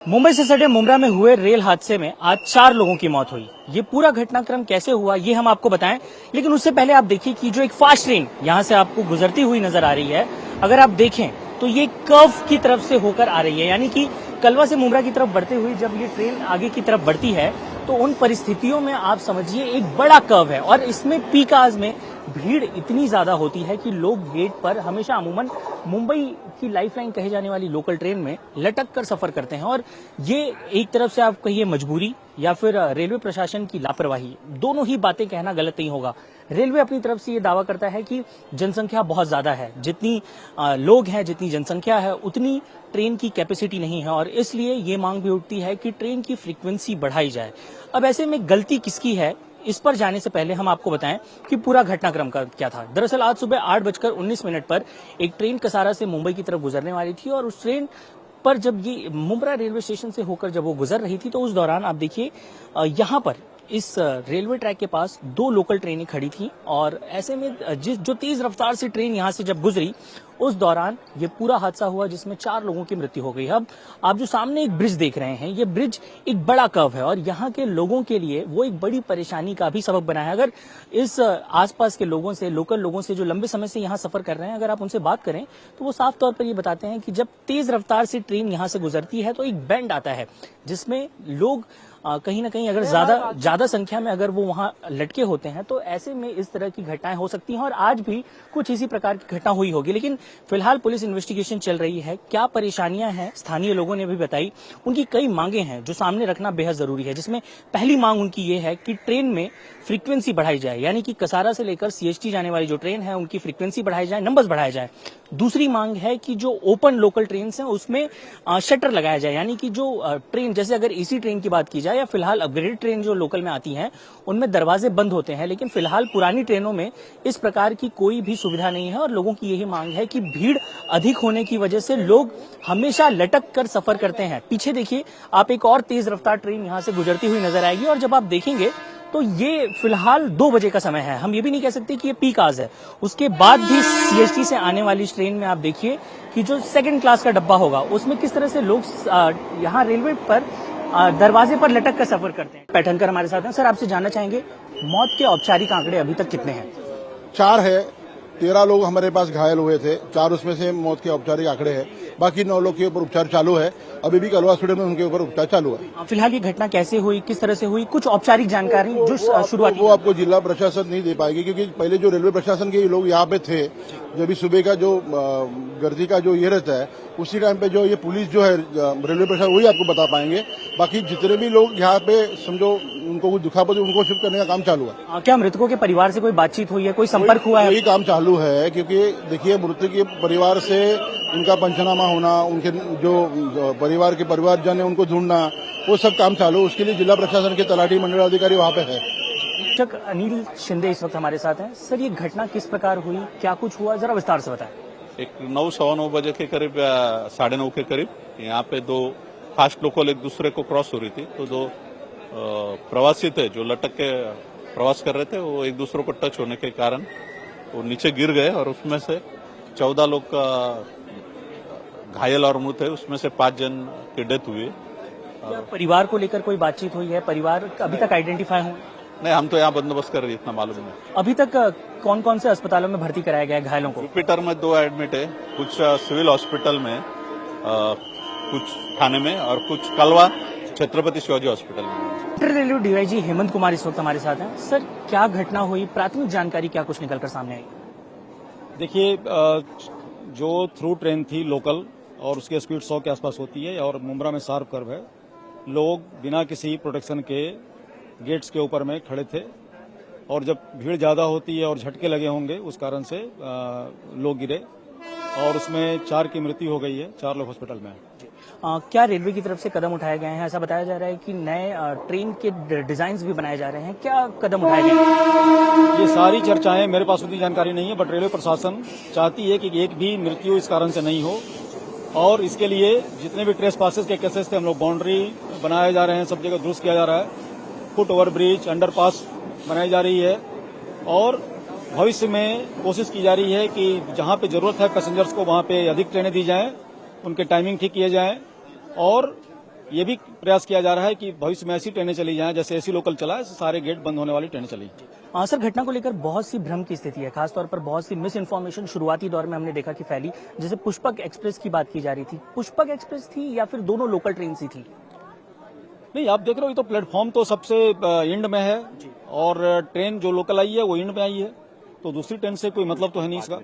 मुंबई से सटे मुंब्रा में हुए रेल हादसे में आज 4 लोगों की मौत हुई। ये पूरा घटनाक्रम कैसे हुआ ये हम आपको बताएं, लेकिन उससे पहले आप देखिए कि जो एक फास्ट ट्रेन यहां से आपको गुजरती हुई नजर आ रही है, अगर आप देखें तो ये कर्व की तरफ से होकर आ रही है, यानी कि कलवा से मुंब्रा की तरफ बढ़ते हुए जब ये ट्रेन आगे की तरफ बढ़ती है तो उन परिस्थितियों में आप समझिए एक बड़ा कर्व है और इसमें पीक आवर्स में भीड़ इतनी ज्यादा होती है कि लोग गेट पर हमेशा अमूमन मुंबई की लाइफलाइन कहे जाने वाली लोकल ट्रेन में लटक कर सफर करते हैं। और ये एक तरफ से आप कहिए मजबूरी या फिर रेलवे प्रशासन की लापरवाही, दोनों ही बातें कहना गलत नहीं होगा। रेलवे अपनी तरफ से ये दावा करता है कि जनसंख्या बहुत ज्यादा है, जितनी लोग हैं, जितनी जनसंख्या है उतनी ट्रेन की कैपेसिटी नहीं है और इसलिए ये मांग भी उठती है कि ट्रेन की फ्रीक्वेंसी बढ़ाई जाए। अब ऐसे में गलती किसकी है, इस पर जाने से पहले हम आपको बताएं कि पूरा घटनाक्रम का क्या था। दरअसल आज सुबह 8:19 पर एक ट्रेन कसारा से मुंबई की तरफ गुजरने वाली थी और उस ट्रेन पर जब ये मुंब्रा रेलवे स्टेशन से होकर जब वो गुजर रही थी तो उस दौरान आप देखिए यहाँ पर इस रेलवे ट्रैक के पास 2 लोकल ट्रेनें खड़ी थी और ऐसे में जो तेज रफ्तार से ट्रेन यहां से जब गुजरी उस दौरान ये पूरा हादसा हुआ जिसमें 4 लोगों की मृत्यु हो गई। अब आप जो सामने एक ब्रिज देख रहे हैं, ये ब्रिज एक बड़ा कर्व है और यहाँ के लोगों के लिए वो एक बड़ी परेशानी का भी सबब बना है। अगर इस आसपास के लोगों से, लोकल लोगों से जो लंबे समय से यहाँ सफर कर रहे हैं, अगर आप उनसे बात करें तो वो साफ तौर पर ये बताते हैं कि जब तेज रफ्तार से ट्रेन यहाँ से गुजरती है तो एक बैंड आता है जिसमें लोग कहीं ना कहीं अगर ज्यादा संख्या में अगर वो वहां लटके होते हैं तो ऐसे में इस तरह की घटनाएं हो सकती हैं और आज भी कुछ इसी प्रकार की घटना हुई होगी। लेकिन फिलहाल पुलिस इन्वेस्टिगेशन चल रही है। क्या परेशानियां हैं स्थानीय लोगों ने भी बताई, उनकी कई मांगे हैं जो सामने रखना बेहद जरूरी है, जिसमें पहली मांग उनकी ये है कि ट्रेन में फ्रीक्वेंसी बढ़ाई जाए, यानी कि कसारा से लेकर सीएसटी जाने वाली जो ट्रेन है उनकी फ्रीक्वेंसी बढ़ाई जाए, नंबर्स बढ़ाए जाए। दूसरी मांग है कि जो ओपन लोकल ट्रेन है उसमें शटर लगाया जाए, यानी कि जो ट्रेन जैसे अगर एसी ट्रेन की बात की जाए या फिलहाल अपग्रेडेड ट्रेन जो लोकल में आती हैं उनमें दरवाजे बंद होते हैं, लेकिन फिलहाल पुरानी ट्रेनों में इस प्रकार की कोई भी सुविधा नहीं है और लोगों की यही मांग है कि भीड़ अधिक होने की वजह से लोग हमेशा लटक कर सफर करते हैं। पीछे देखिए आप एक और तेज रफ्तार ट्रेन यहां से गुजरती हुई नजर आएगी और जब आप देखेंगे तो ये फिलहाल 2 बजे का समय है। हम ये भी नहीं कह सकते कि ये पीक आवर्स है। उसके बाद भी सीएसटी से आने वाली इस ट्रेन में आप देखिए कि जो सेकंड क्लास का डब्बा होगा उसमें किस तरह से लोग यहाँ रेलवे पर दरवाजे पर लटक कर सफर करते हैं। पैठनकर हमारे साथ हैं। सर, आपसे जानना चाहेंगे मौत के औपचारिक आंकड़े अभी तक कितने हैं? 4 है, 13 लोग हमारे पास घायल हुए थे, 4 उसमें से मौत के औपचारिक आंकड़े हैं, बाकी 9 लोग के ऊपर उपचार चालू है। अभी भी कलवा हॉस्पिटल में उनके ऊपर उपचार चालू है। फिलहाल ये घटना कैसे हुई, किस तरह से हुई, कुछ औपचारिक जानकारी जो शुरुआत वो आपको जिला प्रशासन नहीं दे पाएगी क्योंकि पहले जो रेलवे प्रशासन के लोग यहाँ पे थे, जब भी सुबह का जो गर्दी का जो ये रहता है उसी टाइम पे जो ये पुलिस जो है रेलवे प्रशासन वही आपको बता पाएंगे। बाकी जितने भी लोग यहाँ पे समझो उनको कुछ दुखा पहुंचे उनको शिफ्ट करने का काम चालू है। क्या मृतकों के परिवार से कोई बातचीत हुई है, कोई संपर्क हुआ है? वही काम चालू है क्योंकि देखिए मृतक के परिवार से उनका पंचनामा होना, उनके जो परिवार के परिवारजन है उनको ढूंढना, वो सब काम चालू। उसके लिए जिला प्रशासन के तलाठी मंडल अधिकारी वहाँ पे है। शिक्षक अनिल शिंदे इस वक्त हमारे साथ हैं। सर, ये घटना किस प्रकार हुई, क्या कुछ हुआ, जरा विस्तार से बताएं। एक 9-9:15 बजे के करीब, 9:30 के करीब यहाँ पे 2 फास्ट लोकल एक दूसरे को क्रॉस हो रही थी तो 2 प्रवासी थे जो लटक के प्रवास कर रहे थे, वो एक दूसरे को टच होने के कारण वो नीचे गिर गए और उसमें से 14 लोग का घायल और मृत है, उसमें से 5 जन की डेथ हुई। परिवार को लेकर कोई बातचीत हुई है? परिवार अभी तक आइडेंटिफाई हुए? नहीं, हम तो यहाँ बंदोबस्त कर रहे हैं, इतना मालूम है। अभी तक कौन कौन से अस्पतालों में भर्ती कराया गया है घायलों को? जुपिटर में 2 एडमिट है, कुछ सिविल हॉस्पिटल में, कुछ थाने में और कुछ कलवा छत्रपति शिवाजी हॉस्पिटल में। रेलवे डीआईजी हेमंत कुमार इस वक्त हमारे साथ हैं। सर, क्या घटना हुई, प्राथमिक जानकारी क्या कुछ निकलकर सामने आई? देखिए, जो थ्रू ट्रेन थी लोकल और उसकी स्पीड 100 के आसपास होती है और मुंब्रा में शार्प कर्व है, लोग बिना किसी प्रोटेक्शन के गेट्स के ऊपर में खड़े थे और जब भीड़ ज्यादा होती है और झटके लगे होंगे उस कारण से लोग गिरे और उसमें 4 की मृत्यु हो गई है, 4 लोग हॉस्पिटल में हैं। क्या रेलवे की तरफ से कदम उठाए गए हैं? ऐसा बताया जा रहा है कि नए ट्रेन के डिजाइन भी बनाए जा रहे हैं, क्या कदम उठाए गए हैं? ये सारी चर्चाएं, मेरे पास उतनी जानकारी नहीं है, बट रेलवे प्रशासन चाहती है कि एक भी मृत्यु इस कारण से नहीं हो और इसके लिए जितने भी ट्रेस पासेस के केसेस थे हम लोग बाउंड्री बनाए जा रहे हैं, सब जगह दुरुस्त किया जा रहा है, फुट ओवर ब्रिज, अंडरपास बनाई जा रही है और भविष्य में कोशिश की जा रही है कि जहां पे जरूरत है पैसेंजर्स को वहां पे अधिक ट्रेनें दी जाएं, उनके टाइमिंग ठीक किए जाएं और ये भी प्रयास किया जा रहा है कि भविष्य में ऐसी ट्रेनें चली जाएं, जैसे एसी लोकल चला है सारे गेट बंद होने वाली ट्रेनें चली। सर, घटना को लेकर बहुत सी भ्रम की स्थिति है, खासतौर पर बहुत सी मिस इन्फॉर्मेशन शुरुआती दौर में हमने देखा कि फैली। जैसे पुष्पक एक्सप्रेस की बात की जा रही थी, पुष्पक एक्सप्रेस थी या फिर दोनों लोकल ट्रेन सी थी? नहीं, आप देख रहे हो ये तो प्लेटफॉर्म तो सबसे एंड में है और ट्रेन जो लोकल आई है वो एंड में आई है, तो दूसरी ट्रेन से कोई मतलब तो है नहीं इसका।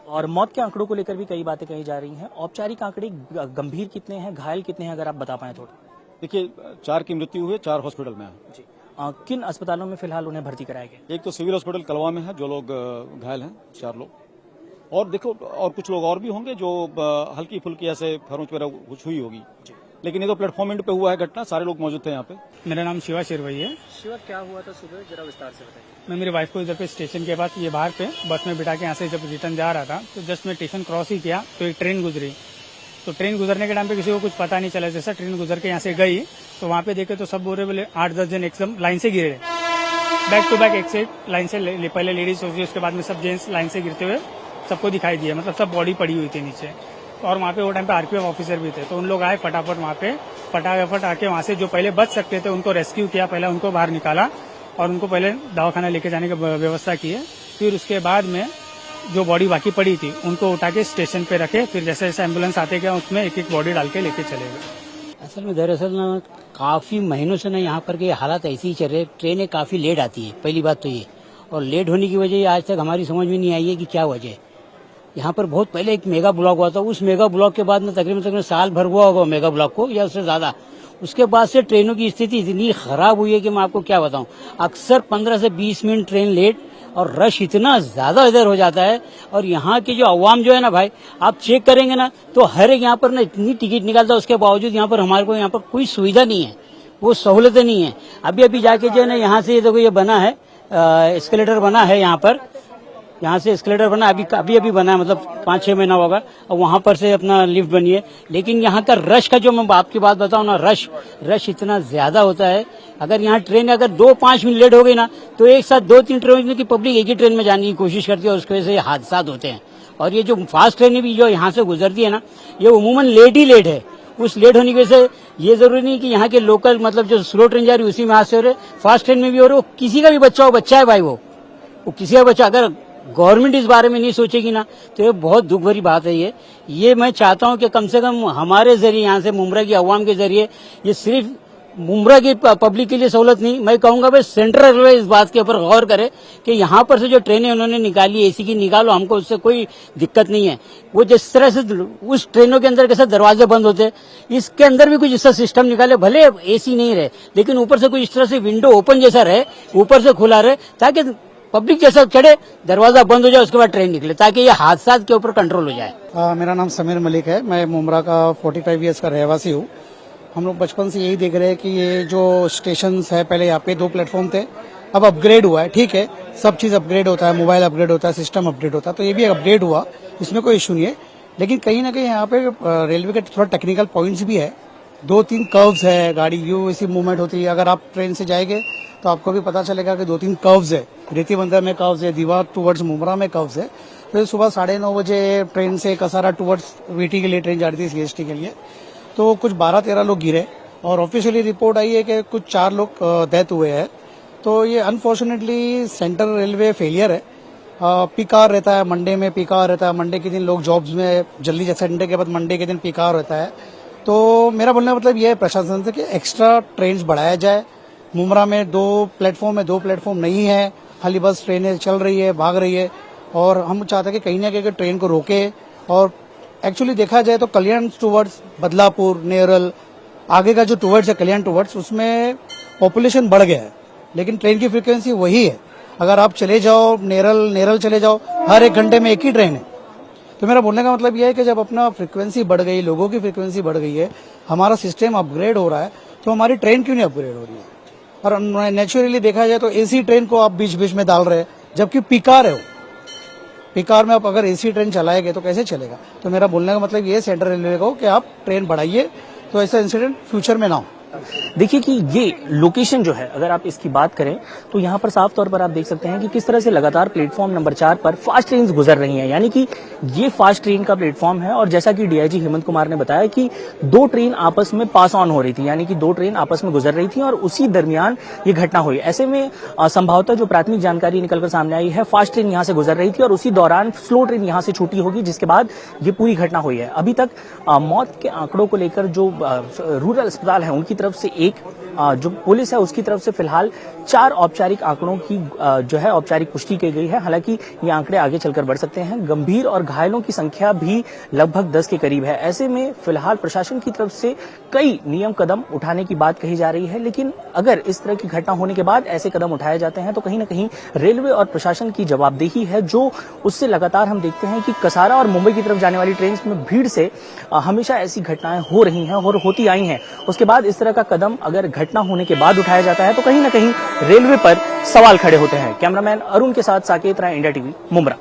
और मौत के आंकड़ों को लेकर भी कई बातें कही जा रही हैं। औपचारिक आंकड़े गंभीर कितने हैं, घायल कितने हैं, अगर आप बता पाएं थोड़ा। देखिए, 4 की मृत्यु हुई है, 4 हॉस्पिटल में है। किन अस्पतालों में फिलहाल उन्हें भर्ती कराया गया? एक तो सिविल हॉस्पिटल कलवा में है, जो लोग घायल हैं 4 लोग, और देखो और कुछ लोग और भी होंगे जो हल्की फुल्की ऐसे खरोंच वगैरह कुछ हुई होगी, लेकिन ये तो प्लेटफॉर्म एंड पे हुआ है घटना, सारे लोग मौजूद थे यहाँ पे। मेरा नाम शिवा शेरवई है। शिवा, क्या हुआ था सुबह, जरा विस्तार से बताइए। मैं मेरी वाइफ को इधर पे स्टेशन के पास ये बाहर पे बस में बिठा के यहाँ से जब रिटर्न जा रहा था, तो जस्ट मैं स्टेशन क्रॉस ही किया तो एक ट्रेन गुजरी। तो ट्रेन गुजरने के टाइम पे किसी को कुछ पता नहीं चला, जैसा ट्रेन गुजर के यहाँ से गई तो वहाँ पे देखे तो सब बोले 8-10 जन एकदम लाइन से गिरे, बैक टू बैक एक से लाइन से, पहले लेडीज होती है उसके बाद में सब जेंट्स लाइन से गिरते हुए सबको दिखाई दिया, मतलब सब बॉडी पड़ी हुई थी नीचे। और वहाँ पे वो टाइम पे आरपीएफ ऑफिसर भी थे, तो उन लोग आए फटाफट वहाँ पे, फटाफट आके वहाँ से जो पहले बच सकते थे उनको रेस्क्यू किया, पहले उनको बाहर निकाला और उनको पहले दवाखाना लेके जाने की व्यवस्था की है। फिर उसके बाद में जो बॉडी बाकी पड़ी थी उनको उठा के स्टेशन पे रखे, फिर जैसे जैसे एम्बुलेंस आते गया उसमें एक एक बॉडी डाल के लेके चले गए। असल में दरअसल ना काफी महीनों से ना यहाँ पर के हालात ऐसे ही चल रहे, ट्रेनें काफी लेट आती है, पहली बात तो ये, और लेट होने की वजह आज तक हमारी समझ में नहीं आई है कि क्या वजह है। यहाँ पर बहुत पहले एक मेगा ब्लॉक हुआ था, उस मेगा ब्लॉक के बाद में तकरीबन साल भर हुआ होगा मेगा ब्लॉक को या उससे ज्यादा, उसके बाद से ट्रेनों की स्थिति इतनी खराब हुई है कि मैं आपको क्या बताऊं। अक्सर 15 से 20 मिनट ट्रेन लेट और रश इतना ज्यादा इधर हो जाता है। और यहाँ की जो अवाम जो है ना भाई, आप चेक करेंगे ना तो हर एक यहाँ पर ना इतनी टिकट निकालता है, उसके बावजूद यहाँ पर हमारे को यहाँ पर कोई सुविधा नहीं है, वो सहूलतें नहीं है। अभी अभी जाके जो है ना यहाँ से देखो ये बना है एस्केलेटर बना है, यहाँ से एस्केलेटर बना अभी बना है, मतलब 5-6 महीना होगा, और वहां पर से अपना लिफ्ट बनी है। लेकिन यहाँ का रश का जो मैं आपकी बात बताऊं ना, रश इतना ज्यादा होता है। अगर यहाँ ट्रेन अगर 2-5 मिनट लेट हो गई ना तो एक साथ 2-3 ट्रेन की पब्लिक एक ही ट्रेन में जाने की कोशिश करती है और उसकी वजह से हादसा होते हैं। और ये जो फास्ट ट्रेनें भी जो यहाँ से गुजरती है ना, ये उमूमन लेट है। उस लेट होने की वजह से ये जरूरी नहीं कि यहाँ के लोकल मतलब जो स्लो ट्रेन जा रही है उसी में हादसे हो रहे, फास्ट ट्रेन में भी हो रहे। वो किसी का भी बच्चा है भाई, वो किसी का बच्चा, अगर गवर्नमेंट इस बारे में नहीं सोचेगी ना तो ये बहुत दुख भरी बात है। ये मैं चाहता हूं कि कम से कम हमारे जरिए यहाँ से मुंब्रा की अवाम के जरिए, ये सिर्फ मुंब्रा की पब्लिक के लिए सहूलत नहीं, मैं कहूंगा भाई सेंट्रल रेलवे इस बात के ऊपर गौर करे कि यहाँ पर से जो ट्रेनें उन्होंने निकाली एसी की निकालो, हमको उससे कोई दिक्कत नहीं है। वो जिस तरह से उस ट्रेनों के अंदर कैसे दरवाजे बंद होते, इसके अंदर भी कुछ ऐसा सिस्टम निकाले, भले एसी नहीं रहे लेकिन ऊपर से कुछ इस तरह से विंडो ओपन जैसा रहे, ऊपर से खुला रहे, ताकि पब्लिक जैसा चढ़े दरवाजा बंद हो जाए उसके बाद ट्रेन निकले, ताकि ये हादसा के ऊपर कंट्रोल हो जाए। मेरा नाम समीर मलिक है, मैं मुंब्रा का 45 ईयर्स का रहवासी हूँ। हम लोग बचपन से यही देख रहे हैं कि ये जो स्टेशन है, पहले यहाँ पे 2 प्लेटफॉर्म थे, अब अपग्रेड हुआ है। ठीक है, सब चीज अपग्रेड होता है, मोबाइल अपग्रेड होता है, सिस्टम अपग्रेड होता है, तो ये भी अपग्रेड हुआ, इसमें कोई इशू नहीं है। लेकिन कहीं ना कहीं यहाँ पे रेलवे के थोड़ा टेक्निकल पॉइंट्स भी है, 2-3 कर्व्स है, गाड़ी यू ऐसी मूवमेंट होती है। अगर आप ट्रेन से जाएंगे तो आपको भी पता चलेगा कि 2-3 कर्व्स है, रेती बंदर में कर्व्स है, दीवार टुवर्ड्स मुंब्रा में कर्व्स है। फिर सुबह 9:30 बजे ट्रेन से कसारा टुवर्ड्स वीटी के लिए ट्रेन जा रही थी, सीएसटी के लिए, तो कुछ 12-13 लोग गिरे और ऑफिशियली रिपोर्ट आई है कि कुछ 4 लोग डेथ हुए हैं। तो ये अनफॉर्चुनेटली सेंट्रल रेलवे फेलियर है। पीकार रहता है, मंडे में पीकार रहता है, मंडे के दिन लोग जॉब्स में जल्दी, संडे के बाद मंडे के दिन पीकार रहता है। तो मेरा बोलने का मतलब ये है प्रशासन से कि एक्स्ट्रा ट्रेन बढ़ाया जाए। मुंब्रा में 2 प्लेटफॉर्म है, 2 प्लेटफॉर्म नहीं है, खाली बस ट्रेनें चल रही है, भाग रही है। और हम चाहते हैं कि कहीं ना कहीं ट्रेन को रोके। और एक्चुअली देखा जाए तो कल्याण टुवर्ड्स बदलापुर, नेरल, आगे का जो टुवर्ड्स है कल्याण टुवर्ड्स, उसमें पॉपुलेशन बढ़ गया है, लेकिन ट्रेन की फ्रीक्वेंसी वही है। अगर आप चले जाओ नेरल चले जाओ, हर 1 घंटे में एक ही ट्रेन है। तो मेरा बोलने का मतलब यह है कि जब अपना फ्रीक्वेंसी बढ़ गई, लोगों की फ्रीक्वेंसी बढ़ गई है, हमारा सिस्टम अपग्रेड हो रहा है, तो हमारी ट्रेन क्यों नहीं अपग्रेड हो रही है? और नेचुरली देखा जाए तो एसी ट्रेन को आप बीच बीच में डाल रहे हैं, जबकि पीकार है। वो पीकार में आप अगर एसी ट्रेन चलाएंगे तो कैसे चलेगा? तो मेरा बोलने का मतलब ये सेंट्रल रेलवे को कि आप ट्रेन बढ़ाइए, तो ऐसा इंसिडेंट फ्यूचर में ना हो। देखिए कि ये लोकेशन जो है, अगर आप इसकी बात करें तो यहाँ पर साफ तौर पर आप देख सकते हैं कि किस तरह से लगातार प्लेटफॉर्म नंबर 4 पर फास्ट ट्रेन गुजर रही हैं। यानी कि ये फास्ट ट्रेन का प्लेटफॉर्म है और जैसा कि डीआईजी हेमंत कुमार ने बताया कि 2 ट्रेन आपस में पास ऑन हो रही थी, यानी कि 2 ट्रेन आपस में गुजर रही थी और उसी दरमियान ये घटना हुई। ऐसे में संभवतः जो प्राथमिक जानकारी निकलकर सामने आई है, फास्ट ट्रेन यहाँ से गुजर रही थी और उसी दौरान स्लो ट्रेन यहाँ से छूटी होगी, जिसके बाद ये पूरी घटना हुई है। अभी तक मौत के आंकड़ों को लेकर जो रूरल अस्पताल है उनकी तरफ से एक, जो पुलिस है उसकी तरफ से फिलहाल 4 औपचारिक आंकड़ों की जो है औपचारिक पुष्टि की गई है। हालांकि ये आंकड़े आगे चलकर बढ़ सकते हैं। गंभीर और घायलों की संख्या भी लगभग 10 के करीब है। ऐसे में फिलहाल प्रशासन की तरफ से कई नियम कदम उठाने की बात कही जा रही है, लेकिन अगर इस तरह की घटना होने के बाद ऐसे कदम उठाए जाते हैं तो कहीं ना कहीं रेलवे और प्रशासन की जवाबदेही है, जो उससे लगातार हम देखते हैं कि कसारा और मुंबई की तरफ जाने वाली ट्रेन में भीड़ से हमेशा ऐसी घटनाएं हो रही हैं और होती आई हैं। उसके बाद इस तरह का कदम अगर घटना होने के बाद उठाया जाता है तो कहीं ना कहीं रेलवे पर सवाल खड़े होते हैं। कैमरामैन अरुण के साथ साकेत राय, इंडिया टीवी, मुंब्रा।